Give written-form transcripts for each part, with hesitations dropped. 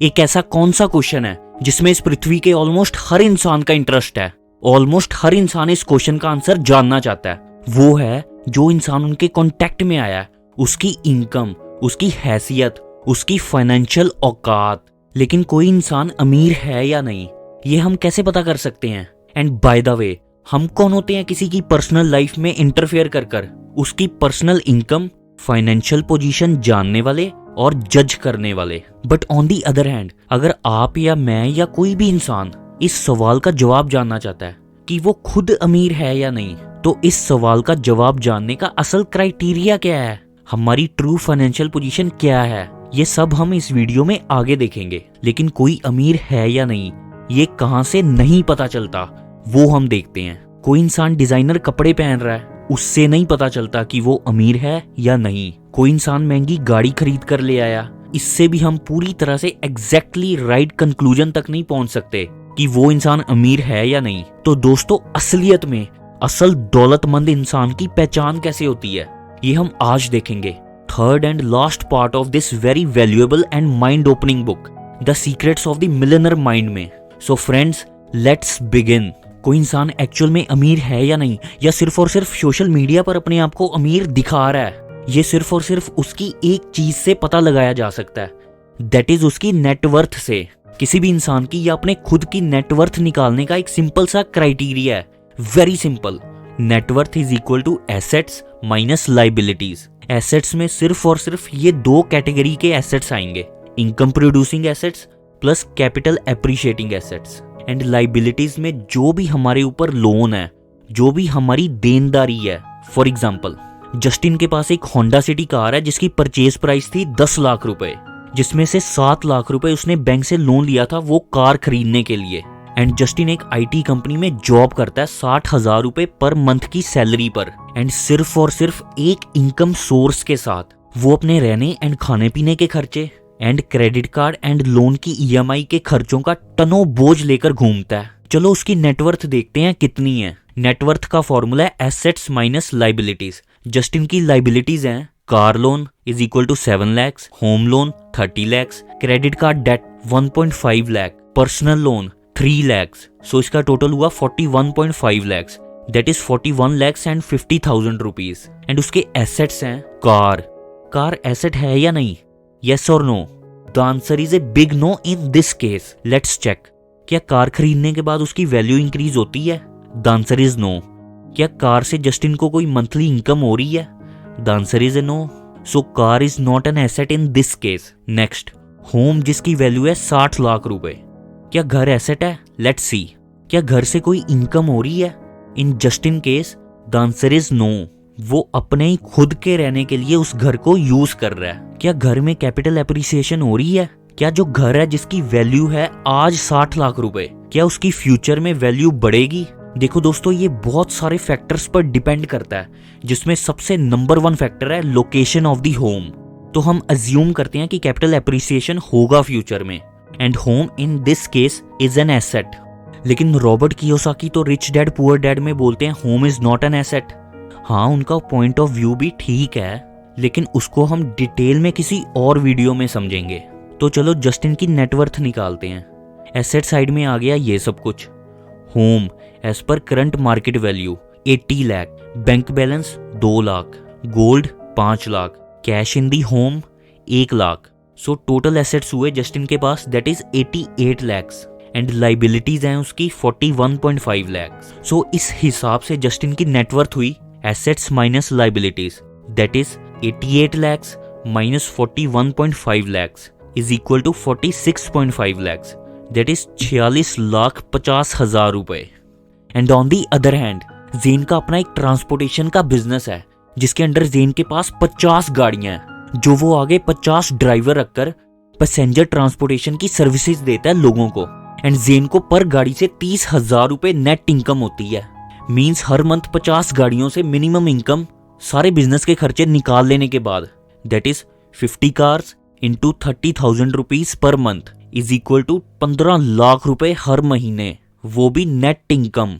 एक ऐसा कौन सा क्वेश्चन है जिसमें इस पृथ्वी के ऑलमोस्ट हर इंसान का इंटरेस्ट है। ऑलमोस्ट हर इंसान इस क्वेश्चन का आंसर जानना चाहता है। वो है जो इंसान उनके कांटेक्ट में आया है, उसकी इनकम, उसकी हैसियत, उसकी फाइनेंशियल औकात। लेकिन कोई इंसान अमीर है या नहीं, ये हम कैसे पता कर सकते हैं? एंड बाय द वे, हम कौन होते हैं किसी की पर्सनल लाइफ में इंटरफेयर कर उसकी पर्सनल इनकम, फाइनेंशियल पोजीशन जानने वाले और जज करने वाले। But on the other hand, अगर आप या मैं या कोई भी इंसान इस सवाल का जवाब जानना चाहता है कि वो खुद अमीर है या नहीं, तो इस सवाल का जवाब जानने का असल क्राइटेरिया क्या है, हमारी ट्रू फाइनेंशियल पोजीशन क्या है, ये सब हम इस वीडियो में आगे देखेंगे। लेकिन कोई अमीर है या नहीं, ये कहां से नहीं पता चलता, वो हम देखते हैं। कोई इंसान डिजाइनर कपड़े पहन रहा है, उससे नहीं पता चलता कि वो अमीर है या नहीं। कोई इंसान महंगी गाड़ी खरीद कर ले आया, इससे भी हम पूरी तरह से एग्जैक्टली राइट कंक्लूजन तक नहीं पहुंच सकते कि वो इंसान अमीर है या नहीं। तो दोस्तों, असलियत में असल दौलतमंद इंसान की पहचान कैसे होती है, ये हम आज देखेंगे। Third and last part of this very valuable and mind opening book, the secrets of the millionaire mind में। So friends, let's begin. कोई इंसान एक्चुअल में अमीर है या नहीं, या सिर्फ और सिर्फ सोशल मीडिया पर अपने आप को अमीर दिखा रहा है, ये सिर्फ और सिर्फ उसकी एक चीज से पता लगाया जा सकता है, दैट इज उसकी नेटवर्थ से। किसी भी इंसान की या अपने खुद की नेटवर्थ निकालने का एक सिंपल सा क्राइटेरिया है, very simple. Net worth is equal to assets minus liabilities. Assets में सिर्फ और सिर्फ ये दो कैटेगरी के एसेट्स आएंगे, income producing assets plus capital appreciating assets. And liabilities में जो भी हमारे ऊपर लोन है, जो भी हमारी देनदारी है। फॉर एग्जाम्पल, जस्टिन के पास एक होंडा सिटी कार है जिसकी परचेज प्राइस थी 10 लाख रुपए, जिसमें से 7 लाख रुपए उसने बैंक से लोन लिया था वो कार खरीदने के लिए। एंड जस्टिन एक आईटी कंपनी में जॉब करता है 60,000 रुपए पर मंथ की सैलरी पर। एंड सिर्फ और सिर्फ एक इनकम सोर्स के साथ वो अपने रहने एंड खाने पीने के खर्चे and credit card and loan की ईएमआई के खर्चों का टनों बोझ लेकर घूमता है। चलो उसकी नेटवर्थ देखते हैं कितनी है। नेटवर्थ का फॉर्मूला है एसेट्स माइनस लाइबिलिटीज। जस्टिन की लाइबिलिटीज हैं car loan is equal to 7 lakhs, home loan 30 lakhs, credit card debt 1.5 lakh, personal loan 3 lakhs. So इसका टोटल हुआ 41.5 lakhs, that is 41 lakhs and 50,000 rupees. And उसके एसेट्स हैं कार एसेट है या नहीं, yes or no? The answer is a big no in this case. Let's check. क्या car खरीदने के बाद उसकी वैल्यू इंक्रीज होती है? The answer is no. क्या कार से जस्टिन को कोई मंथली इनकम हो रही है? The answer is a no. So car is not an asset in this case. Next, home जिसकी वैल्यू है 60 लाख रुपए, क्या घर एसेट है? Let's see. क्या घर से कोई इनकम हो रही है? In Justin case, the answer is no. वो अपने ही खुद के रहने के लिए उस घर को यूज कर रहा है। क्या घर में कैपिटल एप्रिसिएशन हो रही है? क्या जो घर है जिसकी वैल्यू है आज 60 लाख रुपए, क्या उसकी फ्यूचर में वैल्यू बढ़ेगी? देखो दोस्तों, ये बहुत सारे फैक्टर्स पर डिपेंड करता है, जिसमें सबसे नंबर 1 फैक्टर है लोकेशन ऑफ द होम। तो हम अज्यूम करते हैं कि कैपिटल एप्रिसिएशन होगा फ्यूचर में, and home in this case is an asset. लेकिन रॉबर्ट कियोसाकी तो रिच डैड पुअर डैड में बोलते हैं home is not an asset. हाँ, उनका पॉइंट ऑफ व्यू भी ठीक है, लेकिन उसको हम डिटेल में किसी और वीडियो में समझेंगे। तो चलो जस्टिन की नेटवर्थ निकालते हैं। एसेट साइड में आ गया ये सब कुछ। Home as per current market value 80 lakh, bank balance 2 lakh, gold 5 lakh, cash in the home 1 lakh. So total assets हुए जस्टिन के पास that is 88 lakhs, and liabilities हैं उसकी 41.5 लैक्स। सो इस हिसाब से जस्टिन की नेटवर्थ हुई assets minus liabilities, that is 88 lakhs minus 41.5 lakhs is equal to 46.5 lakhs, that is 46,50,000 रुपए। And on the other hand, Jane का अपना एक ट्रांसपोर्टेशन का बिजनेस है, जिसके अंडर जेन के पास 50 गाड़ियां हैं, जो वो आगे 50 ड्राइवर रखकर पैसेंजर ट्रांसपोर्टेशन की सर्विसेज देता है लोगों को। एंड जेन को पर गाड़ी से 30,000 रुपए नेट इनकम होती है। मीन्स हर मंथ 50 गाड़ियों से मिनिमम इनकम सारे बिजनेस के खर्चे निकाल लेने के बाद, that is 50 cars into 30,000 rupees per month is equal to 15 lakh रुपए हर महीने, वो भी नेट इनकम।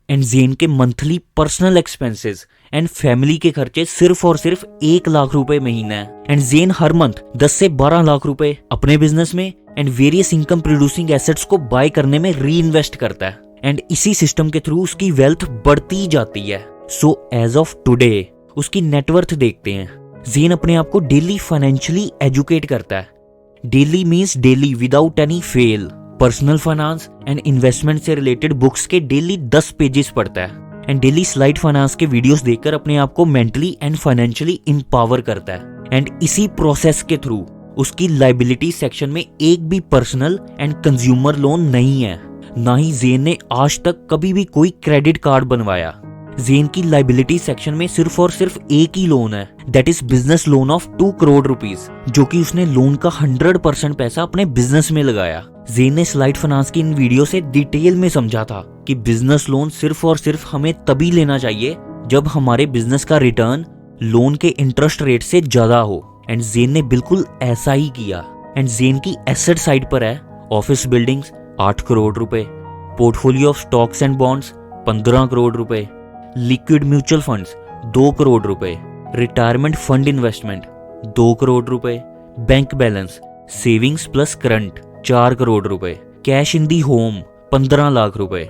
एंड जेन के monthly personal expenses and family के खर्चे सिर्फ और सिर्फ 1 लाख रुपए महीना है। एंड जेन हर मंथ 10 से 12 लाख रुपए अपने बिजनेस में and various income producing assets को बाय करने में री इन्वेस्ट करता है एंड इसी सिस्टम के थ्रू उसकी वेल्थ बढ़ती जाती है। सो एज ऑफ टुडे उसकी नेटवर्थ देखते हैं। जेन अपने आप को डेली फाइनेंशियली एजुकेट करता है। Daily means daily without any fail. Personal finance and investment से रिलेटेड बुक्स के डेली 10 पेजेस पढ़ता है एंड डेली स्लाइड फाइनेंस के वीडियोस देखकर अपने आप को मेंटली एंड फाइनेंशियली एम्पावर करता है। एंड इसी प्रोसेस के थ्रू उसकी लाइबिलिटी सेक्शन में एक भी पर्सनल एंड कंज्यूमर लोन नहीं है। ना ही जेन ने आज तक कभी भी कोई क्रेडिट कार्ड बनवाया। जेन की लाइबिलिटी सेक्शन में सिर्फ और सिर्फ एक ही लोन है, that is business loan of 2 crore rupees, जो कि उसने लोन का 100% पैसा अपने बिजनेस में लगाया। जेन ने स्लाइड फाइनेंस की इन वीडियो से डिटेल में समझा था कि बिजनेस लोन सिर्फ और सिर्फ हमें तभी लेना चाहिए जब हमारे बिजनेस का रिटर्न लोन के इंटरेस्ट रेट से ज्यादा हो। एंड जेन ने बिल्कुल ऐसा ही किया। एंड जेन की एसेट साइड पर है ऑफिस बिल्डिंग्स 8 करोड़ रुपए, portfolio of stocks and bonds 15 crore रुपए, लिक्विड म्यूचुअल फंड्स 2 करोड़ रुपए, रिटायरमेंट फंड इन्वेस्टमेंट 2 करोड़ रुपए, bank balance savings plus current 4 crore रुपए, cash in the home 15 lakh रुपए।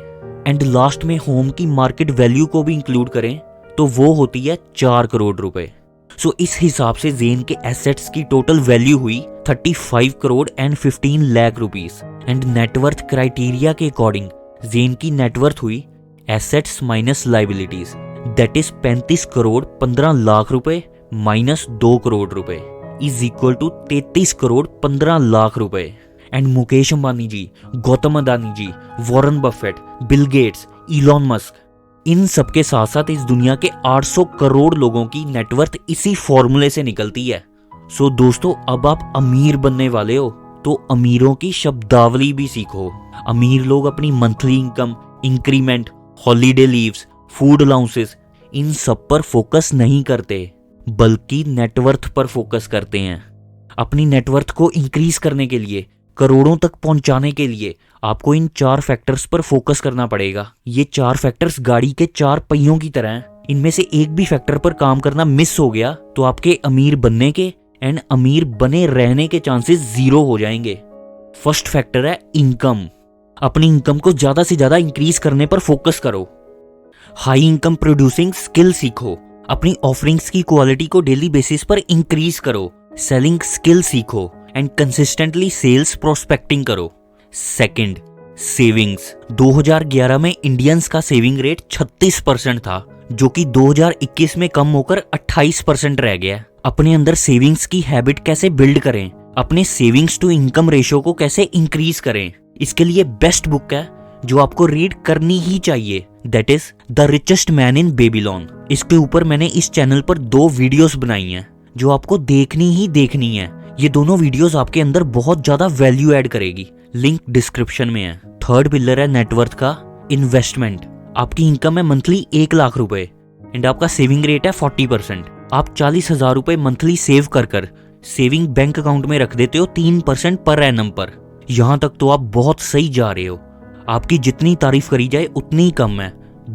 एंड लास्ट में होम की मार्केट वैल्यू को भी इंक्लूड करें तो वो होती है 4 करोड़ रुपए। सो इस हिसाब से जेन के एसेट्स की टोटल वैल्यू हुई 35 crore and 15 lakh rupees. And net worth criteria के अकॉर्डिंग जेन की नेटवर्थ हुई assets minus liabilities, that is 35 crore 15 lakh रुपए माइनस 2 करोड़ रुपए is equal to 33 crore 15 lakh रुपए। And Mukesh Ambani ji, Gautam Adani ji, Warren Buffett, Bill Gates, Elon Musk, इन सबके साथ साथ इस दुनिया के 800 करोड़ लोगों की नेटवर्थ इसी फॉर्मूले से निकलती है। सो दोस्तों, अब आप अमीर बनने वाले हो तो अमीरों की शब्दावली भी सीखो। अमीर लोग अपनी monthly income, increment, holiday leaves, food allowances, इन सब पर फोकस नहीं करते बल्कि नेटवर्थ पर फोकस करते हैं। अपनी नेटवर्थ को इंक्रीज करने के लिए, करोड़ों तक पहुंचाने के लिए आपको इन 4 फैक्टर्स पर फोकस करना पड़ेगा। ये 4 फैक्टर्स गाड़ी के 4 पहियों की तरह हैं। इनमें से एक भी फैक्टर पर काम करना मिस हो गया तो आपके अमीर बनने के एंड अमीर बने रहने के चांसेस 0 हो जाएंगे। फर्स्ट फैक्टर है इनकम। अपनी इनकम को ज्यादा से ज्यादा इंक्रीज करने पर फोकस करो। हाई इनकम प्रोड्यूसिंग स्किल सीखो। अपनी ऑफरिंग्स की क्वालिटी को डेली बेसिस पर इंक्रीज करो। सेलिंग स्किल सीखो एंड कंसिस्टेंटली सेल्स प्रोस्पेक्टिंग करो। Second, savings. 2011 में इंडियंस का सेविंग रेट 36% था, जो कि 2021 में कम होकर 28% रह गया। अपने अंदर सेविंग्स की हैबिट कैसे बिल्ड करें, अपने सेविंग्स टू इनकम रेशियो को कैसे इंक्रीज करें, इसके लिए बेस्ट बुक है जो आपको रीड करनी ही चाहिए, that is the richest man in Babylon. इसके ऊपर मैंने इस चैनल पर 2 वीडियोस बनाई हैं जो आपको देखनी ही देखनी है। ये दोनों वीडियोस आपके अंदर बहुत ज्यादा वैल्यू ऐड करेगी। लिंक डिस्क्रिप्शन में है। थर्ड पिलर है नेटवर्थ का इन्वेस्टमेंट। आपकी इनकम है मंथली 1 लाख रुपए एंड आपका सेविंग रेट है 40%। आप 40,000 रुपए मंथली सेव कर सेविंग बैंक अकाउंट में रख देते हो 3% पर एनम पर। यहां तक तो आप बहुत सही जा रहे हो। आपकी जितनी तारीफ करी जाए उतनी ही कम है,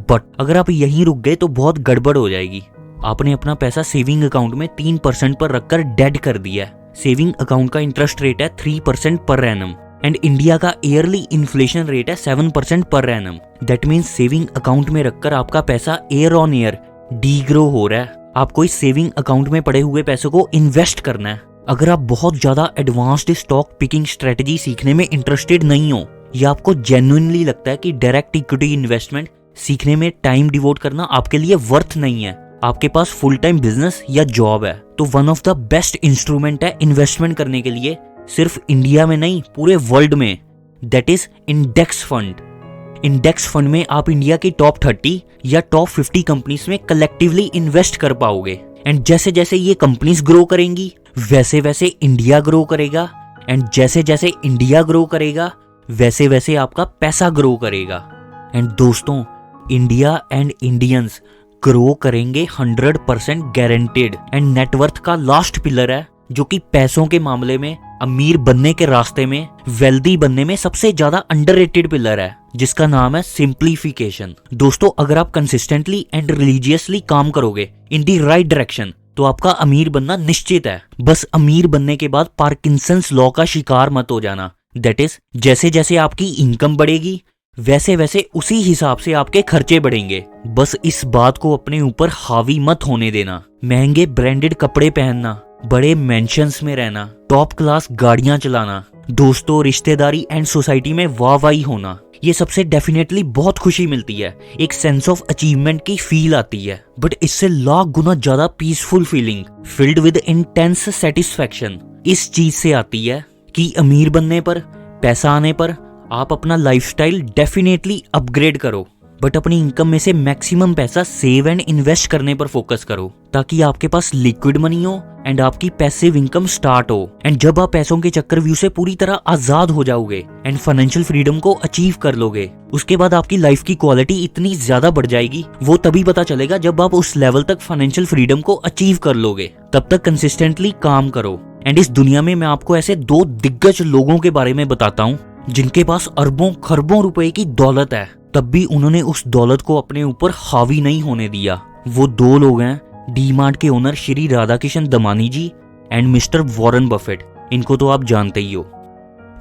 बट अगर आप यहीं रुक गए तो बहुत गड़बड़ हो जाएगी। आपने अपना पैसा सेविंग अकाउंट में 3% पर रखकर डेड कर दिया है। सेविंग अकाउंट का इंटरेस्ट रेट है 3% पर एनम एंड इंडिया का ईयरली इन्फ्लेशन रेट है 7% per annum. That means saving account में रखकर आपका पैसा ईयर ऑन ईयर डीग्रो हो रहा है। आपको इस सेविंग अकाउंट में पड़े हुए पैसों को इन्वेस्ट करना है। अगर आप बहुत ज्यादा एडवांस्ड स्टॉक पिकिंग स्ट्रेटजी सीखने में इंटरेस्टेड नहीं हो या आपको जेन्युइनली लगता है कि डायरेक्ट इक्विटी इन्वेस्टमेंट सीखने में टाइम डिवोट करना आपके लिए वर्थ नहीं है, आपके पास फुल टाइम बिजनेस या जॉब है, तो one of the best instrument है इन्वेस्टमेंट करने के लिए, सिर्फ इंडिया में नहीं पूरे वर्ल्ड में, that is index fund. Index fund में आप इंडिया की टॉप 30 या टॉप 50 कंपनीज में कलेक्टिवली इन्वेस्ट कर पाओगे एंड जैसे जैसे ये कंपनीज ग्रो करेंगी वैसे वैसे इंडिया ग्रो करेगा एंड जैसे जैसे इंडिया ग्रो करेगा वैसे वैसे आपका पैसा ग्रो करेगा। एंड दोस्तों, इंडिया एंड इंडियंस ग्रो करेंगे 100% गारंटेड। एंड नेटवर्थ का लास्ट पिलर है जो कि पैसों के मामले में अमीर बनने के रास्ते में वेल्दी बनने में सबसे ज्यादा अंडररेटेड पिलर है, जिसका नाम है सिंप्लीफिकेशन। दोस्तों अगर आप कंसिस्टेंटली एंड रिलीजियसली काम करोगे इन दी राइट डायरेक्शन तो आपका अमीर बनना निश्चित है। बस अमीर बनने के बाद पार्किंसंस लॉ का शिकार मत हो जाना। दैट इज, जैसे जैसे आपकी इनकम बढ़ेगी वैसे वैसे उसी हिसाब से आपके खर्चे बढ़ेंगे। बस इस बात को अपने ऊपर हावी मत होने देना। महंगे ब्रांडेड कपड़े पहनना, बड़े मेंशंस में रहना, टॉप क्लास गाड़ियां चलाना, दोस्तों रिश्तेदारी एंड सोसाइटी में वाहवाही होना, ये सबसे डेफिनेटली बहुत खुशी मिलती है, एक सेंस ऑफ अचीवमेंट की फील आती है। बट इससे लाख गुना ज्यादा peaceful feeling filled with intense satisfaction इस चीज से आती है कि अमीर बनने पर, पैसा आने पर आप अपना लाइफस्टाइल डेफिनेटली अपग्रेड करो, बट अपनी इनकम में से मैक्सिमम पैसा सेव एंड इन्वेस्ट करने पर फोकस करो ताकि आपके पास लिक्विड मनी हो एंड आपकी पैसिव इनकम स्टार्ट हो। एंड जब आप पैसों के चक्रव्यूह से पूरी तरह आजाद हो जाओगे एंड फाइनेंशियल फ्रीडम को अचीव कर लोगे, उसके बाद आपकी लाइफ की क्वालिटी इतनी ज्यादा बढ़ जाएगी, वो तभी पता चलेगा जब आप उस लेवल तक फाइनेंशियल फ्रीडम को अचीव कर लोगे। तब तक कंसिस्टेंटली काम करो। एंड इस दुनिया में मैं आपको ऐसे 2 दिग्गज लोगों के बारे में बताता हूँ जिनके पास अरबों खरबों रुपए की दौलत है, तब भी उन्होंने उस दौलत को अपने ऊपर हावी नहीं होने दिया। वो 2 लोग हैं, डीमार्ट के owner Shri Radhakishan Damani ji and mister Warren Buffett. इनको तो आप जानते ही हो।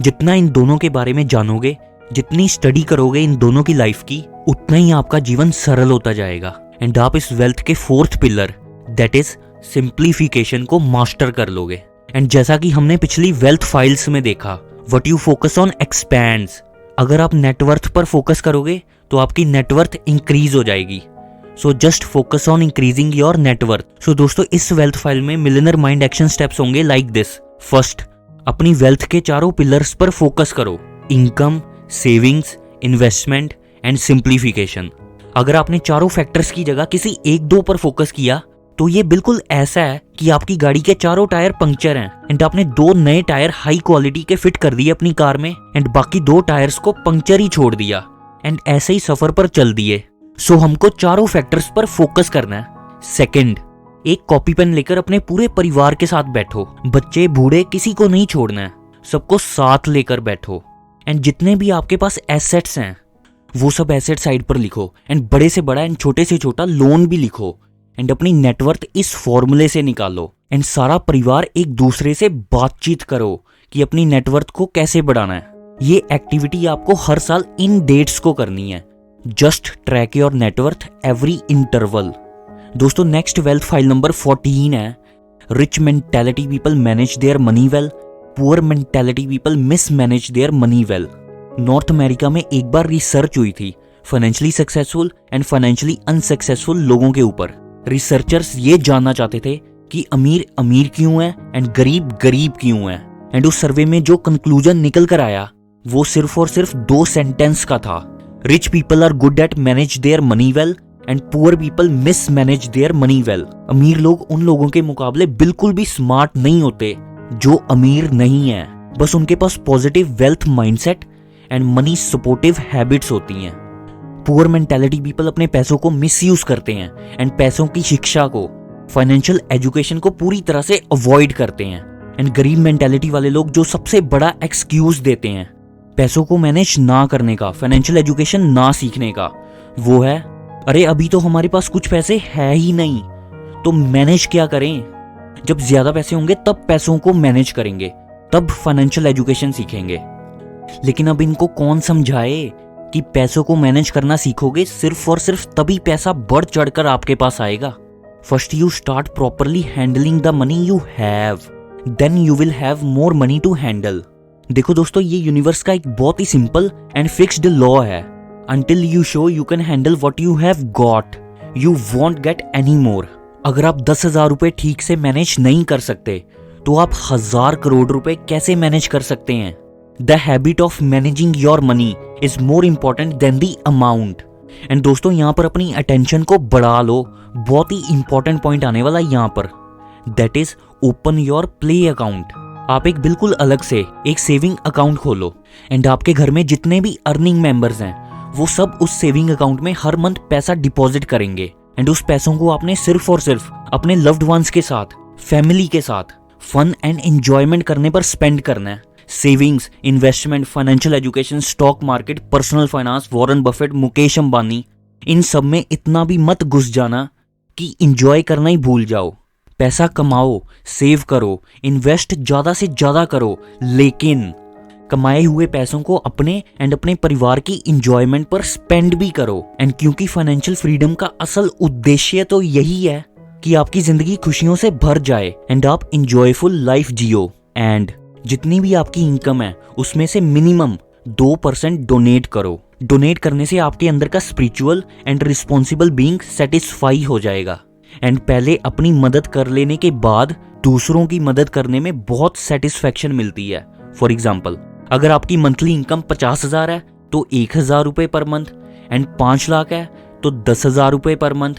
जितना इन दोनों के बारे में जानोगे, जितनी स्टडी करोगे इन दोनों की लाइफ की, उतना ही आपका जीवन सरल होता जाएगा एंड आप इस वेल्थ के 4th pillar that is simplification को मास्टर कर लोगे। एंड जैसा कि हमने पिछली वेल्थ फाइल्स में देखा, what you focus on expands. अगर आप नेटवर्थ पर फोकस करोगे तो आपकी नेटवर्थ इंक्रीज हो जाएगी। So just focus on increasing your net worth. So दोस्तों इस वेल्थ फाइल में मिलियनर माइंड एक्शन स्टेप्स होंगे लाइक दिस। फर्स्ट, अपनी वेल्थ के 4 पिलर्स पर फोकस करो, income, savings, investment and simplification. अगर आपने 4 फैक्टर्स की जगह किसी 1-2 पर फोकस किया तो ये बिल्कुल ऐसा है कि आपकी गाड़ी के 4 टायर पंक्चर हैं एंड आपने 2 नए टायर हाई क्वालिटी के फिट कर दिए अपनी कार में एंड बाकी 2 टायर्स को पंक्चर ही छोड़ दिया एंड ऐसे ही सफर पर चल दिए। सो हमको 4 फैक्टर्स पर फोकस करना है। सेकंड, एक कॉपी पेन लेकर अपने पूरे परिवार के साथ बैठो, बच्चे बूढ़े किसी को नहीं छोड़ना है, सबको साथ लेकर बैठो एंड जितने भी आपके पास एसेट्स हैं वो सब एसेट साइड पर लिखो एंड बड़े से बड़ा एंड छोटे से छोटा लोन भी लिखो एंड अपनी नेटवर्थ इस फॉर्मूले से निकालो एंड सारा परिवार एक दूसरे से बातचीत करो कि अपनी नेटवर्थ को कैसे बढ़ाना है। ये एक्टिविटी आपको हर साल इन डेट्स को करनी है। Just track your net worth every interval. दोस्तों नेक्स्ट वेल्थ फाइल नंबर 14 है, rich mentality people manage their money well, poor mentality people mismanage their money well. North America में एक बार रिसर्च हुई थी financially successful and financially unsuccessful लोगों के ऊपर। Researchers ये जानना चाहते थे कि अमीर अमीर क्यों है एंड गरीब गरीब क्यों है। एंड उस सर्वे में जो कंक्लूजन निकल कर आया वो सिर्फ और सिर्फ 2 सेंटेंस का था। Rich people are good at manage their money well and poor people mismanage their money well. अमीर लोग उन लोगों के मुकाबले बिल्कुल भी स्मार्ट नहीं होते जो अमीर नहीं है, बस उनके पास positive wealth mindset and money supportive habits होती हैं। पुअर मेंटालिटी पीपल अपने पैसों को मिसयूज करते हैं एंड पैसों की शिक्षा को, फाइनेंशियल एजुकेशन को पूरी तरह से अवॉइड करते हैं। एंड गरीब मेंटालिटी वाले लोग जो सबसे बड़ा एक्सक्यूज देते हैं पैसों को मैनेज ना करने का, फाइनेंशियल एजुकेशन ना सीखने का, वो है अरे अभी तो हमारे पास कुछ पैसे है ही नहीं तो मैनेज क्या करें, जब ज्यादा पैसे होंगे तब पैसों को मैनेज करेंगे, तब फाइनेंशियल एजुकेशन सीखेंगे। लेकिन अब इनको कौन समझाए कि पैसों को मैनेज करना सीखोगे सिर्फ और सिर्फ तभी पैसा बढ़ चढ़कर आपके पास आएगा। First you start properly handling the money you have, then you will have more money to handle. देखो दोस्तों ये यूनिवर्स का एक बहुत ही सिंपल एंड फिक्स्ड लॉ है, until you show you can handle what you have got you won't get any more. अगर आप 10,000 रुपए ठीक से मैनेज नहीं कर सकते तो आप 1000 करोड़ रुपए कैसे मैनेज कर सकते हैं। The habit of managing your money is more important than the amount. And दोस्तों यहाँ पर अपनी अटेंशन को बढ़ा लो, बहुत ही इंपॉर्टेंट पॉइंट आने वाला है यहाँ पर, that is open your play account. आप एक बिल्कुल अलग से एक सेविंग अकाउंट खोलो एंड आपके घर में जितने भी अर्निंग मेंबर्स हैं वो सब उस सेविंग अकाउंट में हर मंथ पैसा डिपॉजिट करेंगे एंड उस पैसों को आपने सिर्फ और सिर्फ अपने लव्ड वंस के साथ, फैमिली के साथ फन एंड एंजॉयमेंट करने पर स्पेंड करना है। Savings, investment, financial education, stock market, personal finance, Warren Buffett, Mukesh Ambani, इन सब में इतना भी मत घुस जाना कि इंजॉय करना ही भूल जाओ। पैसा कमाओ, सेव करो, इन्वेस्ट ज़्यादा से ज़्यादा करो, लेकिन कमाए हुए पैसों को अपने एंड अपने परिवार की इंजॉयमेंट पर स्पेंड भी करो। एंड क्योंकि फाइनेंशियल फ्रीडम का असल उद्देश्य तो यही है कि आपकी जिंदगी खुशियों से भर जाए एंड आप इंजॉयफुल लाइफ जियो। एंड जितनी भी आपकी इनकम है उसमें से मिनिमम 2% डोनेट करो। डोनेट करने से आपके अंदर का spiritual and responsible being satisfy हो जाएगा। एंड पहले अपनी मदद कर लेने के बाद दूसरों की मदद करने में बहुत सेटिस्फेक्शन मिलती है। फॉर एग्जाम्पल, अगर आपकी मंथली इनकम 50,000 है तो 1,000 रुपये पर मंथ, एंड 5 लाख है तो 10,000 रुपये पर मंथ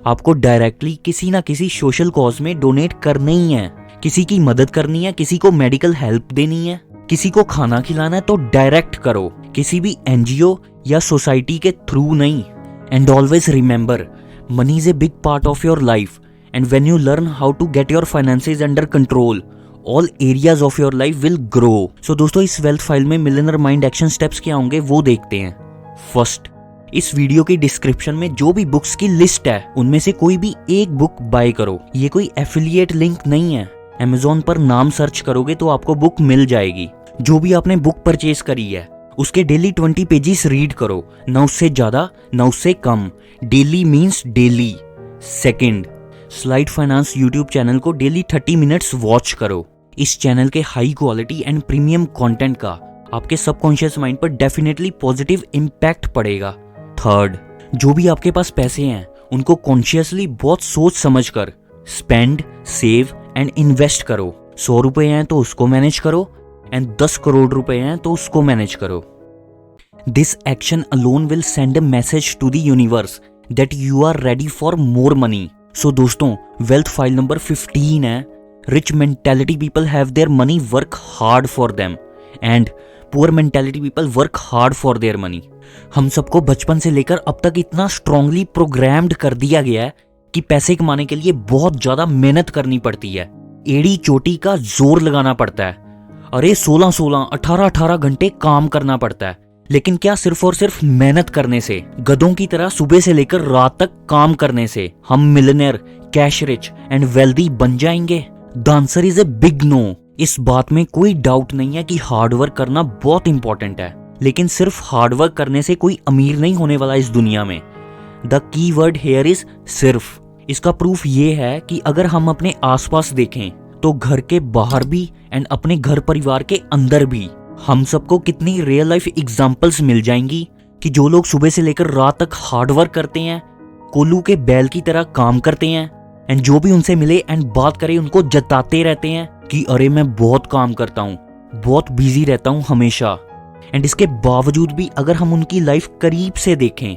आपको डायरेक्टली किसी ना किसी सोशल कॉज में डोनेट करने ही है। किसी की मदद करनी है, किसी को मेडिकल हेल्प देनी है, किसी को खाना खिलाना है तो डायरेक्ट करो, किसी भी एनजीओ या सोसाइटी के थ्रू नहीं। And always remember, money is a big part of your life, and when you learn how to get your finances under control, all areas of your life will grow. So दोस्तों, इस wealth file में millionaire mind action steps क्या होंगे वो देखते हैं। First, इस video की डिस्क्रिप्शन में जो भी बुक्स की लिस्ट है उनमें से कोई भी एक बुक बाय करो। ये कोई एफिलिएट लिंक नहीं है। Amazon पर नाम सर्च करोगे तो आपको बुक मिल जाएगी। जो भी आपने बुक परचेज करी है उसके डेली 20 पेजेस रीड करो, ना उससे ज्यादा ना उससे कम। Daily means daily. Second, slide finance YouTube channel को डेली 30 मिनट्स वॉच करो। इस चैनल के high quality and premium content का आपके सबकॉन्शियस माइंड पर डेफिनेटली पॉजिटिव इम्पैक्ट पड़ेगा। थर्ड, जो भी आपके पास पैसे हैं उनको कॉन्शियसली बहुत सोच समझ कर स्पेंड, सेव एंड इन्वेस्ट करो। 100 रुपए हैं तो उसको मैनेज करो, एंड 10 करोड़ रुपए हैं तो उसको मैनेज करो। This action alone will send a message to the universe that you are ready for more money. So दोस्तों, वेल्थ फाइल नंबर 15 है, rich mentality people have their money work hard for them, and poor mentality people work hard for their money. हम सबको बचपन से लेकर अब तक इतना स्ट्रांगली प्रोग्राम्ड कर दिया गया है कि पैसे कमाने के लिए बहुत ज्यादा मेहनत करनी पड़ती है, एड़ी चोटी का जोर लगाना पड़ता है। अरे 16-16, 18-18 घंटे काम करना पड़ता है। लेकिन क्या सिर्फ और सिर्फ मेहनत करने से, गधों की तरह सुबह से लेकर रात तक काम करने से हम millionaire, cash rich and wealthy बन जाएंगे? The answer is a big no. इस बात में कोई डाउट नहीं है कि हार्डवर्क करना बहुत इंपॉर्टेंट है, लेकिन सिर्फ हार्डवर्क करने से कोई अमीर नहीं होने वाला इस दुनिया में। The key word here is सिर्फ। इसका प्रूफ ये है कि अगर हम अपने आसपास देखें तो घर के बाहर भी एंड अपने घर परिवार के अंदर भी हम सबको कितनी रियल लाइफ एग्जांपल्स मिल जाएंगी कि जो लोग सुबह से लेकर रात तक हार्डवर्क करते हैं, कोल्लू के बैल की तरह काम करते हैं, एंड जो भी उनसे मिले एंड बात करे उनको जताते रहते हैं कि अरे मैं बहुत काम करता हूँ, बहुत बिजी रहता हूँ हमेशा। एंड इसके बावजूद भी अगर हम उनकी लाइफ करीब से देखें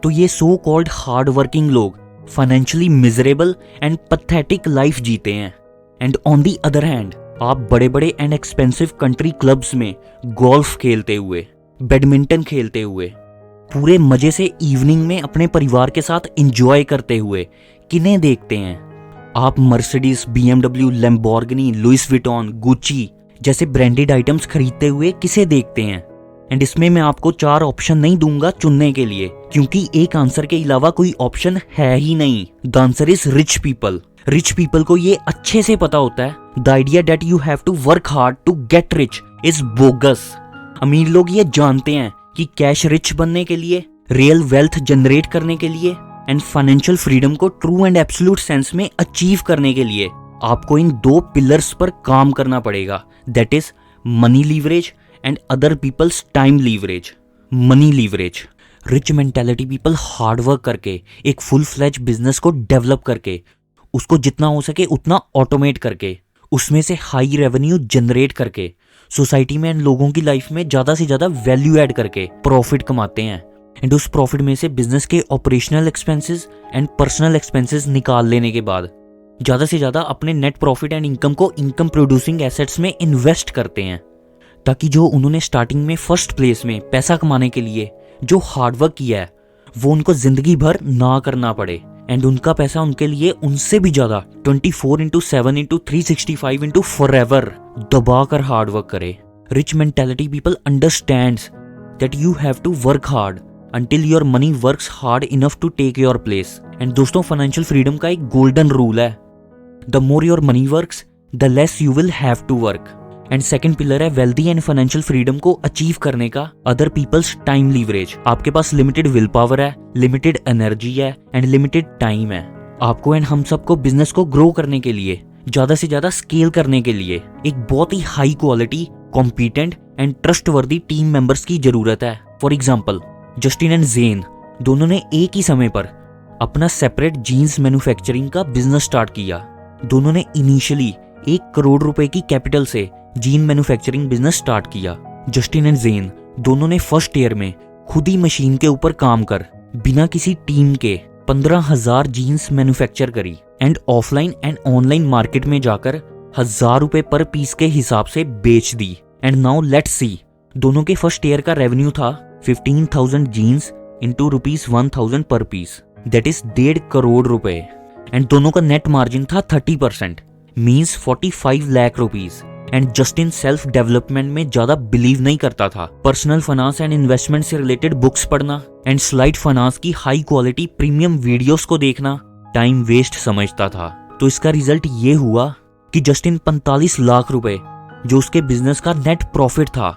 तो ये सो कॉल्ड हार्ड वर्किंग लोग financially miserable and pathetic life जीते हैं। And on the other hand, आप बड़े बड़े एंड एक्सपेंसिव कंट्री क्लब्स में गोल्फ खेलते हुए, बैडमिंटन खेलते हुए, पूरे मजे से इवनिंग में अपने परिवार के साथ एंजॉय करते हुए किन्हें देखते हैं? आप Mercedes, BMW, Lamborghini, Louis Vuitton, Gucci जैसे ब्रांडेड आइटम्स खरीदते हुए किसे देखते हैं? एंड इसमें मैं आपको 4 ऑप्शन नहीं दूंगा चुनने के लिए, क्योंकि एक आंसर के अलावा कोई ऑप्शन है ही नहीं। The answer is rich people. Rich people को ये अच्छे से पता होता है the idea that you have to work hard to get rich is bogus. अमीर लोग ये जानते हैं कि कैश रिच बनने के लिए, रियल वेल्थ जनरेट करने के लिए एंड फाइनेंशियल फ्रीडम को ट्रू एंड एब्सोल्यूट सेंस में अचीव करने के लिए आपको इन 2 पिलर्स पर काम करना पड़ेगा, that is money leverage and other people's time leverage. Money leverage, rich mentality people hard work करके एक फुल फ्लेज बिजनेस को डेवलप करके, उसको जितना हो सके उतना ऑटोमेट करके, उसमें से हाई रेवेन्यू जनरेट करके, सोसाइटी में लोगों की लाइफ में ज्यादा से ज्यादा वैल्यू ऐड करके प्रॉफिट कमाते हैं। एंड उस प्रॉफिट में से बिजनेस के operational expenses and personal expenses निकाल लेने के बाद ज्यादा से ज्यादा अपने नेट प्रॉफिट एंड इनकम को इनकम प्रोड्यूसिंग एसेट्स में इन्वेस्ट करते हैं, ताकि जो उन्होंने स्टार्टिंग में फर्स्ट प्लेस में पैसा कमाने के लिए जो हार्डवर्क किया है वो उनको जिंदगी भर ना करना पड़े, एंड उनका पैसा उनके लिए उनसे भी ज्यादा 24/7/365 फॉरएवर दबा कर हार्डवर्क करे। Rich mentality people understands that you have to work hard until your money works hard enough to take your place. And दोस्तों फाइनेंशियल फ्रीडम का एक गोल्डन रूल है, the more your money works the less you will have to work. And second pillar है wealthy and financial freedom को achieve करने का other people's time leverage. आपके पास लिमिटेड विल पावर है, लिमिटेड एनर्जी है and limited time है. आपको एंड हम सबको बिजनेस को ग्रो करने के लिए, ज्यादा से ज्यादा स्केल करने के लिए एक बहुत ही high quality, competent and trustworthy team members की जरूरत है. For example Justin and Jane दोनों ने एक ही समय पर अपना सेपरेट जीन्स मैन्युफैक्चरिंग का बिजनेस स्टार्ट किया. दोनों ने इनिशियली 1 करोड़ रुपए की कैपिटल से जीन मैन्युफैक्चरिंग बिजनेस स्टार्ट किया. जस्टिन एंड जेन दोनों ने फर्स्ट ईयर में खुद ही मशीन के ऊपर काम कर बिना किसी टीम के 15,000 जीन्स मैन्युफैक्चर करी and offline and online market में जाकर 1,000 रुपए पर पीस के हिसाब से बेच दी. एंड नाउ लेट्स सी, दोनों के फर्स्ट ईयर का रेवेन्यू था 15,000 जीन्स इंटू ₹1,000 पर पीस, दैट इज 1.5 करोड़ रुपए. एंड दोनों का नेट मार्जिन था 30%, means 45 lakh rupees. And Justin self development में ज्यादा बिलीव नहीं करता था. पर्सनल फाइनेंस एंड इन्वेस्टमेंट से रिलेटेड बुक्स पढ़ना एंड स्लाइड फाइनेंस की हाई क्वालिटी प्रीमियम वीडियोस को देखना टाइम वेस्ट समझता था. तो इसका रिजल्ट ये हुआ कि जस्टिन 45 लाख रुपए जो उसके बिजनेस का नेट प्रॉफिट था,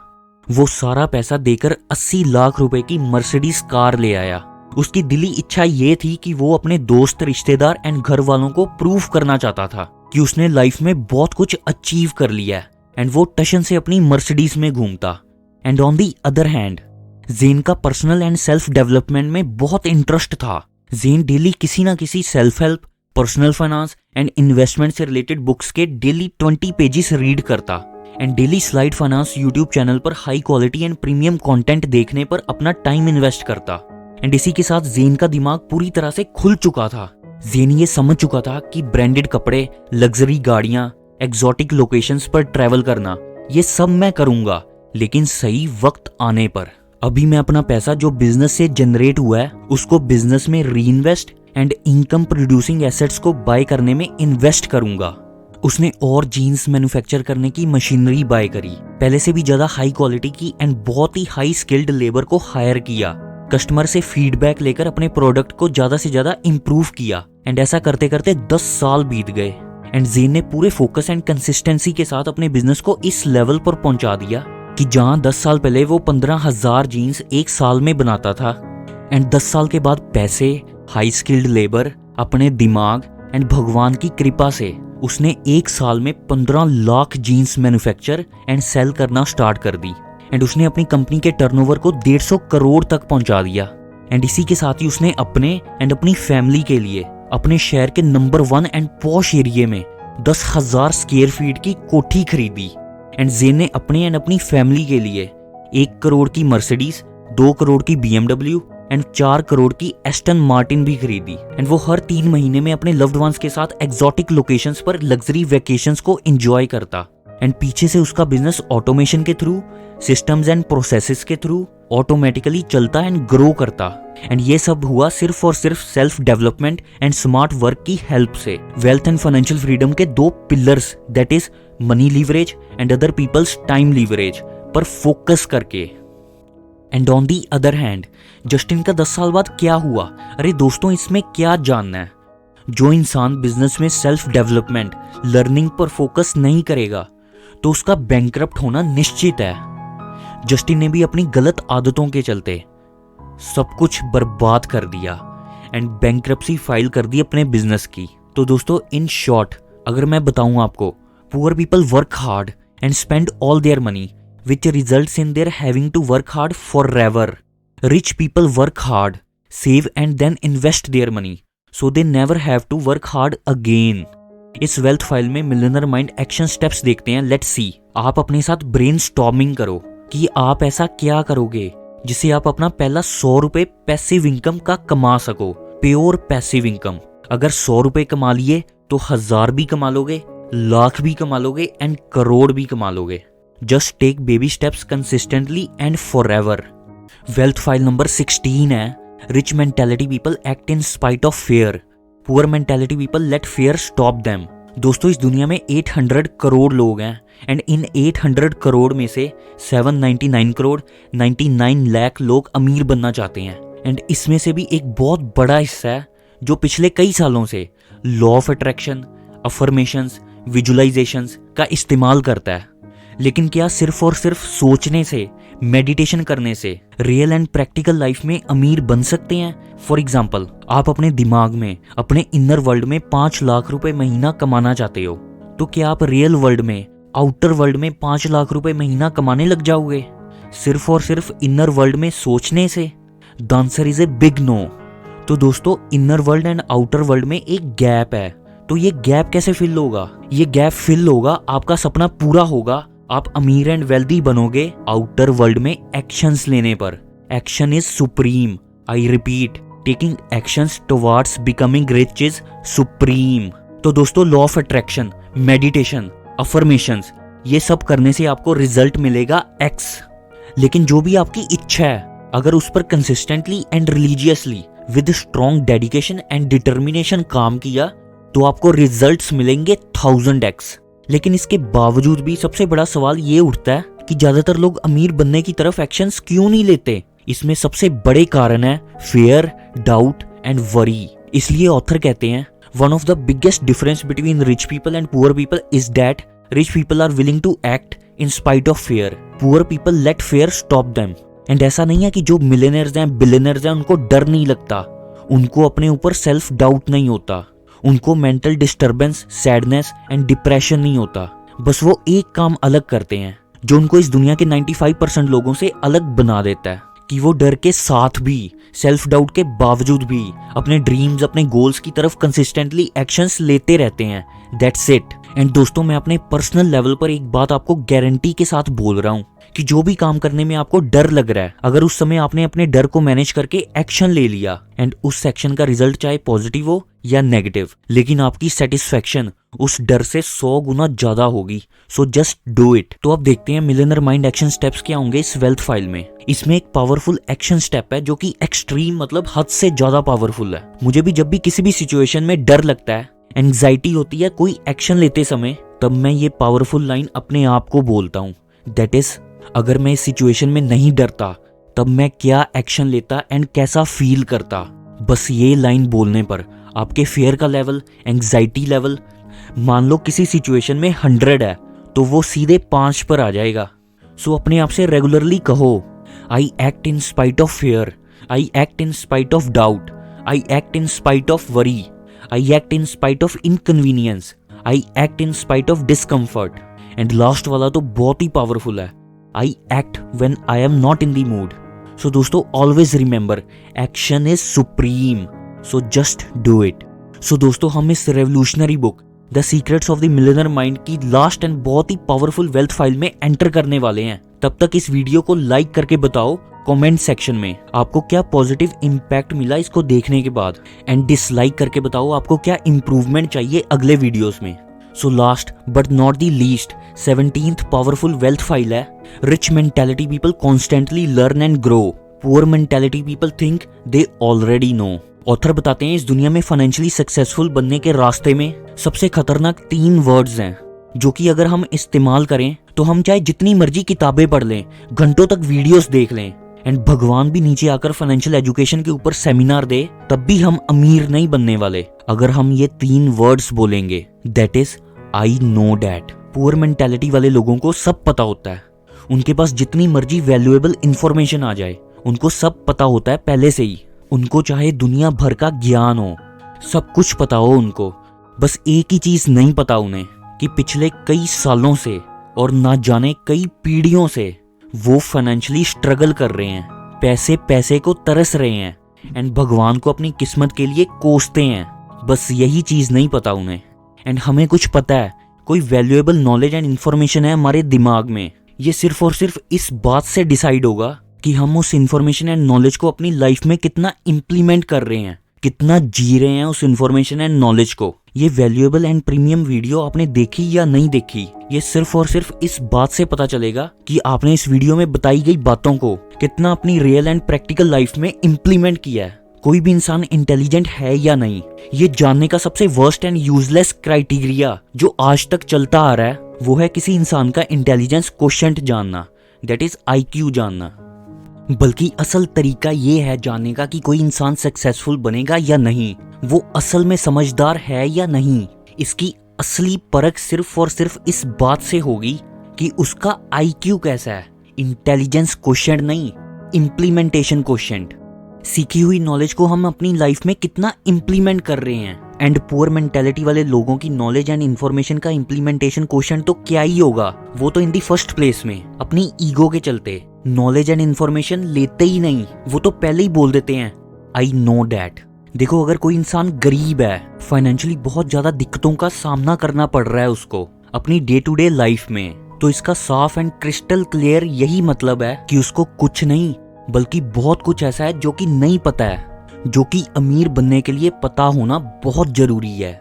वो सारा पैसा देकर 80 लाख रुपए की मर्सिडीज कार ले आया. उसकी दिली इच्छा ये थी कि वो अपने दोस्त, रिश्तेदार एंड घर वालों को प्रूव करना चाहता था कि उसने लाइफ में बहुत कुछ अचीव कर लिया है. एंड वो टशन से अपनी मर्सिडीज में घूमता. And on the other hand Jane का पर्सनल एंड सेल्फ डेवलपमेंट में बहुत इंटरेस्ट था. जेन डेली किसी ना किसी self help, personal finance and investment से रिलेटेड बुक्स के डेली 20 पेजेस रीड करता and daily slide finance YouTube channel पर high quality and premium content देखने पर अपना टाइम इन्वेस्ट करता. एंड इसी के साथ जेन का दिमाग पूरी तरह से खुल चुका था. जेन ये समझ चुका था कि ब्रांडेड कपड़े, लग्जरी गाड़ियां, एक्सोटिक लोकेशंस पर ट्रैवल करना, ये सब मैं करूंगा, लेकिन सही वक्त आने पर. अभी मैं अपना पैसा जो बिजनेस से जनरेट हुआ है उसको बिजनेस में reinvest and income producing assets को बाय करने में इन्वेस्ट करूंगा. उसने और जीन्स मैन्युफैक्चर करने की मशीनरी बाय करी, पहले से भी ज्यादा हाई क्वालिटी की एंड बहुत ही हाई स्किल्ड लेबर को हायर किया, कस्टमर से फीडबैक लेकर अपने प्रोडक्ट को ज्यादा से ज्यादा इंप्रूव किया. एंड ऐसा करते करते 10 साल बीत गए. एंड जेन ने पूरे फोकस एंड कंसिस्टेंसी के साथ अपने बिजनेस को इस लेवल पर पहुंचा दिया कि जहां 10 साल पहले वो 15,000 जीन्स एक साल में बनाता था, एंड 10 साल के बाद पैसे, हाई स्किल्ड लेबर, अपने दिमाग एंड भगवान की कृपा से उसने एक साल में 15 lakh jeans manufacture and sell करना स्टार्ट कर दी. एंड उसने अपनी कंपनी के टर्नओवर को 150 करोड़ तक पहुंचा दिया. एंड इसी के साथ ही उसने अपने एंड अपनी फैमिली के लिए अपने शहर के नंबर 1 एंड पॉश एरिया में 10,000 स्क्वायर फीट की कोठी खरीदी. एंड जेन ने अपने एंड अपनी फैमिली के लिए 1 करोड़ की मर्सिडीज, 2 करोड़ की BMW एंड 4 करोड़ की एस्टन मार्टिन भी खरीदी. एंड वो हर 3 महीने में अपने लव्ड वंस के साथ एक्सोटिक लोकेशंस पर लग्जरी वेकेशंस को एंजॉय करता. एंड पीछे से उसका बिजनेस ऑटोमेशन के थ्रू, सिस्टम्स एंड प्रोसेसेस के थ्रू ऑटोमेटिकली चलता एंड ग्रो करता. एंड ये सब हुआ सिर्फ और सिर्फ self development and smart work की हेल्प से. वेल्थ एंड फाइनेंशियल फ्रीडम के 2 pillars, that is money leverage and other people's time leverage पर फोकस करके. And on the other hand Justin का 10 साल बाद क्या हुआ? अरे दोस्तों, इसमें क्या जानना है? जो इंसान बिजनेस में सेल्फ डेवलपमेंट, लर्निंग पर फोकस नहीं करेगा तो उसका बैंकरप्ट होना निश्चित है. जस्टिन ने भी अपनी गलत आदतों के चलते सब कुछ बर्बाद कर दिया एंड बैंकरप्सी फाइल कर दी अपने बिजनेस की. तो दोस्तों, इन शॉर्ट अगर मैं बताऊं आपको, poor people work hard and spend all their money which results in their having to work hard forever. Rich people work hard, save and then invest their money, so they never have to work hard again. इस wealth file में millionaire mind action steps देखते हैं. Let's see. आप अपने साथ brain storming करो कि आप ऐसा क्या करोगे जिससे आप अपना पहला 100 रुपए पैसिव इनकम का कमा सको. Pure passive income. अगर 100 रुपए कमा लिए तो 1000 भी कमा लोगे, लाख भी कमा लोगे एंड करोड़ भी कमा लोगे. Just take baby steps consistently and forever. Wealth file number 16 है. Rich mentality people act in spite of fear. Poor mentality people let fear stop them. दोस्तों, इस दुनिया में 800 करोड़ लोग हैं एंड इन 800 करोड़ में से 799 करोड़ 99 लाख लोग अमीर बनना चाहते हैं। एंड इसमें से भी एक बहुत बड़ा हिस्सा है जो पिछले कई सालों से law of attraction, affirmations, visualisations का इस्तेमाल करता है। लेकिन क्या सिर्फ और सिर्फ सोचने से, मेडिटेशन करने से रियल एंड प्रैक्टिकल लाइफ में अमीर बन सकते हैं? फॉर एग्जाम्पल, आप अपने दिमाग में, अपने इनर वर्ल्ड में 5 लाख रुपए महीना कमाना चाहते हो, तो क्या आप रियल वर्ल्ड में, आउटर वर्ल्ड में 5 लाख रुपए महीना कमाने लग जाओगे सिर्फ और सिर्फ इनर वर्ल्ड में सोचने से? The answer is a big no. तो दोस्तों, inner world and outer world में एक गैप है। तो ये गैप कैसे फिल होगा? ये गैप फिल होगा, आपका सपना पूरा होगा, आप अमीर एंड वेल्दी बनोगे आउटर वर्ल्ड में एक्शंस लेने पर। Action is supreme. I repeat, taking actions towards becoming rich is supreme. तो दोस्तों, law of attraction, meditation, affirmations, ये सब करने से आपको रिजल्ट मिलेगा एक्स। लेकिन जो भी आपकी इच्छा है, अगर उस पर consistently and religiously with strong dedication and determination काम किया तो आपको रिजल्ट्स मिलेंगे 1000x। लेकिन इसके बावजूद भी सबसे बड़ा सवाल ये उठता है कि ज्यादातर लोग अमीर बनने की तरफ एक्शंस क्यों नहीं लेते? इसमें सबसे बड़े कारण है फियर, डाउट एंड वरी। इसलिए ऑथर कहते हैं, one of the biggest difference between rich people and poor people is that rich people are willing to act in spite of fear, poor people let fear stop them. And ऐसा नहीं है कि जो millionaires हैं, billionaires हैं, उनको डर नहीं लगता, उनको अपने ऊपर सेल्फ डाउट नहीं होता, उनको mental disturbance, sadness and depression नहीं होता। बस वो एक काम अलग करते हैं जो उनको इस दुनिया के 95% लोगों से अलग बना देता है, कि वो डर के साथ भी, सेल्फ डाउट के बावजूद भी अपने ड्रीम्स, अपने गोल्स की तरफ कंसिस्टेंटली एक्शंस लेते रहते हैं। That's it. एंड दोस्तों, मैं अपने पर्सनल लेवल पर एक बात आपको गारंटी के साथ बोल रहा हूँ कि जो भी काम करने में आपको डर लग रहा है, अगर उस समय आपने अपने डर को मैनेज करके एक्शन ले लिया एंड उस एक्शन का रिजल्ट चाहे पॉजिटिव हो या नेगेटिव, लेकिन आपकी सेटिस्फेक्शन उस डर से 100 गुना ज्यादा होगी। So just do it. तो अब देखते हैं मिलियनेयर माइंड एक्शन स्टेप्स क्या होंगे इस वेल्थ फाइल में। इसमें एक पावरफुल एक्शन स्टेप है जो कि एक्सट्रीम, मतलब हद से ज्यादा पावरफुल है। मुझे भी जब भी किसी भी सिचुएशन में डर लगता है, एंग्जाइटी होती है कोई एक्शन लेते समय, तब मैं ये पावरफुल लाइन अपने आप को बोलता हूँ, दैट इज, अगर मैं इस सिचुएशन में नहीं डरता तब मैं क्या एक्शन लेता एंड कैसा फील करता। बस ये लाइन बोलने पर आपके फियर का लेवल, एंग्जाइटी लेवल, मान लो किसी सिचुएशन में 100 है तो वो सीधे 5 पर आ जाएगा। सो अपने आप से रेगुलरली कहो, I act in spite of fear, I act in spite of doubt, I act in spite of worry, I act in spite of inconvenience, I act in spite of discomfort. And last वाला तो बहुत ही powerful है, I act when I am not in the mood. So दोस्तों, always remember, action is supreme. So just do it. So दोस्तों, हम इस revolutionary book the secrets of the millionaire mind की last and बहुत ही powerful wealth file में enter करने वाले हैं। तब तक इस वीडियो को लाइक करके बताओ कमेंट सेक्शन में आपको क्या पॉजिटिव इम्पैक्ट मिला इसको देखने के बाद, एंड डिसलाइक करके बताओ आपको क्या इंप्रूवमेंट चाहिए अगले वीडियोस में। So last but not the least, 17th powerful wealth file है, rich mentality people constantly learn and grow, poor mentality people think they already know. Author बताते हैं इस दुनिया में फाइनेंशियली सक्सेसफुल बनने के रास्ते में सबसे खतरनाक 3 वर्ड्स हैं जो कि अगर हम इस्तेमाल करें तो हम चाहे जितनी मर्जी किताबें पढ़ लें, घंटों तक वीडियोस देख लें, एंड भगवान भी नीचे आकर फाइनेंशियल एजुकेशन के ऊपर सेमिनार दे, तब भी हम अमीर नहीं बनने वाले अगर हम ये 3 वर्ड्स बोलेंगे, that is I know that. Poor mentality वाले लोगों को सब पता होता है, उनके पास जितनी मर्जी वैल्यूएबल इंफॉर्मेशन आ जाए उनको सब पता होता है पहले से ही, उनको चाहे दुनिया भर का ज्ञान हो, सब कुछ पता हो उनको, बस एक ही चीज नहीं पता उन्हें कि पिछले कई सालों से और ना जाने कई पीढ़ियों से वो फाइनेंशियली स्ट्रगल कर रहे हैं, पैसे को तरस रहे हैं एंड भगवान को अपनी किस्मत के लिए कोसते हैं। बस यही चीज नहीं पता उन्हें। एंड हमें कुछ पता है, कोई वैल्यूएबल नॉलेज एंड इंफॉर्मेशन है हमारे दिमाग में, ये सिर्फ और सिर्फ इस बात से डिसाइड होगा कि हम उस इंफॉर्मेशन एंड नॉलेज को अपनी लाइफ में कितना इम्प्लीमेंट कर रहे हैं, कितना जी रहे हैं उस इंफॉर्मेशन एंड नॉलेज को। ये वैल्यूएबल एंड प्रीमियम वीडियो आपने देखी या नहीं देखी, ये सिर्फ और सिर्फ इस बात से पता चलेगा कि आपने इस वीडियो में बताई गई बातों को कितना अपनी रियल एंड प्रैक्टिकल लाइफ में इम्प्लीमेंट किया है। कोई भी इंसान इंटेलिजेंट है या नहीं, ये जानने का सबसे वर्स्ट एंड यूजलेस क्राइटेरिया जो आज तक चलता आ रहा है वो है किसी इंसान का इंटेलिजेंस क्वोशेंट जानना, दैट इज IQ जानना। बल्कि असल तरीका ये है जानने का कि कोई इंसान सक्सेसफुल बनेगा या नहीं, वो असल में समझदार है या नहीं। इसकी असली परख सिर्फ और सिर्फ इस बात से होगी कि उसका IQ कैसा है। इंटेलिजेंस क्वोशेंट नहीं, इम्प्लीमेंटेशन क्वोशेंट। सीखी हुई नॉलेज को हम अपनी लाइफ में कितना इम्प्लीमेंट कर रहे हैं। एंड पुअर मेंटेलिटी वाले लोगों की नॉलेज एंड इन्फॉर्मेशन का इम्प्लीमेंटेशन क्वोशेंट तो क्या ही होगा, वो तो इन दी फर्स्ट प्लेस में अपनी ईगो के चलते नॉलेज एंड इन्फॉर्मेशन लेते ही नहीं, वो तो पहले ही बोल देते हैं आई नो डैट। देखो, अगर कोई इंसान गरीब है, फाइनेंशियली बहुत ज्यादा दिक्कतों का सामना करना पड़ रहा है उसको अपनी डे टू डे लाइफ में, तो इसका साफ एंड क्रिस्टल क्लियर यही मतलब है कि उसको कुछ नहीं बल्कि बहुत कुछ ऐसा है जो कि नहीं पता है, जो कि अमीर बनने के लिए पता होना बहुत जरूरी है।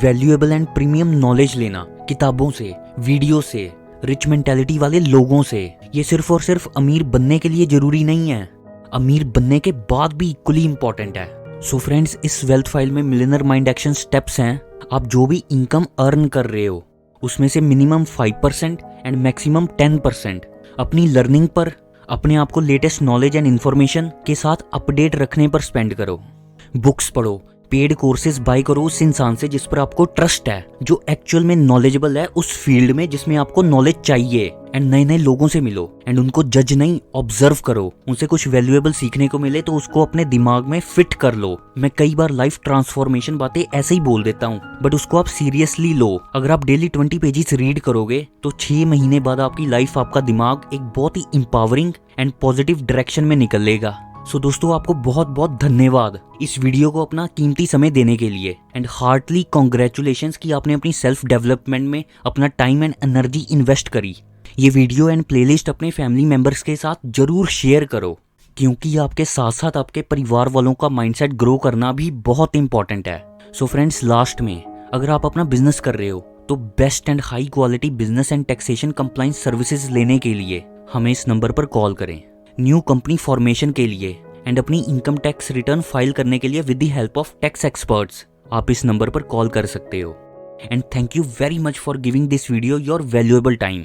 वैल्यूएबल एंड प्रीमियम नॉलेज लेना किताबों से, वीडियो से, रिच मेंटालिटी वाले लोगों से, ये सिर्फ और सिर्फ अमीर बनने के लिए जरूरी नहीं है, अमीर बनने के बाद भी इक्वली इंपॉर्टेंट है। सो फ्रेंड्स, इस वेल्थ फाइल में मिलियनर माइंड एक्शन स्टेप्स हैं। आप जो भी इनकम अर्न कर रहे हो उसमें से मिनिमम 5% एंड मैक्सिमम 10% अपनी लर्निंग पर, अपने आप को लेटेस्ट नॉलेज एंड इन्फॉर्मेशन के साथ अपडेट रखने पर स्पेंड करो। बुक्स पढ़ो, पेड कोर्सेज बाय करो उस इंसान से जिस पर आपको ट्रस्ट है, जो एक्चुअल में नॉलेजेबल है उस फील्ड में जिसमें आपको नॉलेज चाहिए। एंड नए नए लोगों से मिलो एंड उनको जज नहीं, ऑब्जर्व करो। उनसे कुछ वैल्यूएबल सीखने को मिले तो उसको अपने दिमाग में फिट कर लो। मैं कई बार लाइफ ट्रांसफॉर्मेशन बातें ऐसे ही बोल देता हूँ, बट उसको आप सीरियसली लो। अगर आप डेली 20 पेजेस रीड करोगे तो 6 महीने बाद आपकी लाइफ, आपका दिमाग एक बहुत ही इंपावरिंग एंड पॉजिटिव डायरेक्शन में निकलेगा। सो दोस्तों, आपको बहुत बहुत धन्यवाद इस वीडियो को अपना कीमती समय देने के लिए। एंड हार्टली कॉन्ग्रेचुलेशंस कि आपने अपनी सेल्फ डेवलपमेंट में अपना टाइम एंड एनर्जी इन्वेस्ट करी। ये वीडियो एंड प्लेलिस्ट अपने फैमिली मेंबर्स के साथ जरूर शेयर करो, क्योंकि आपके साथ साथ आपके परिवार वालों का माइंडसेट ग्रो करना भी बहुत इंपॉर्टेंट है। सो फ्रेंड्स, लास्ट में अगर आप अपना बिजनेस कर रहे हो तो best and high quality business and taxation compliance services लेने के लिए हमें इस नंबर पर कॉल करें। न्यू कंपनी फॉर्मेशन के लिए एंड अपनी इनकम टैक्स रिटर्न फाइल करने के लिए with the help of tax experts आप इस नंबर पर कॉल कर सकते हो। And thank you very much for giving this video your valuable time.